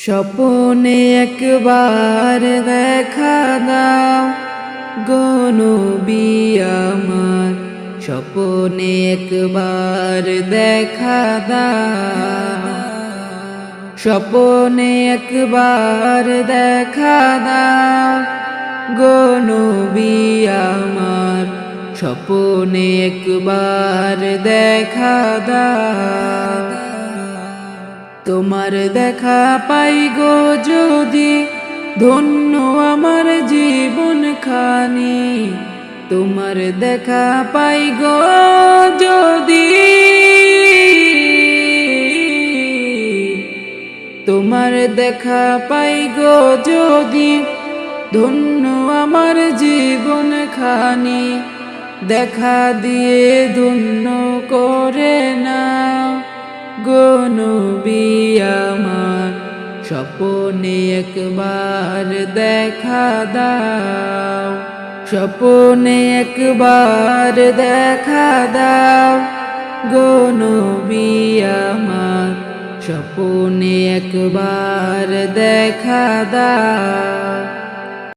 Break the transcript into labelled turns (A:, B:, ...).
A: স্বপনে একবার দেখা দাও গো নবী আমার, স্বপনে একবার দেখা দাও, স্বপনে একবার দেখা দাও গো নবী আমার, স্বপনে একবার দেখা দাও। তোমার দেখা পাই গো যদি, ধন্য আমার জীবন খানি। তোমার দেখা পাই গো যদি, তোমার দেখা পাই গো যদি, ধন্য আমার জীবন খানি। দেখা দিয়ে ধন্য করে নাও গো নবী আমার, স্বপনে একবার দেখা দাও, স্বপনে একবার দেখা দাও গো নবী আমার, স্বপনে একবার দেখা দাও।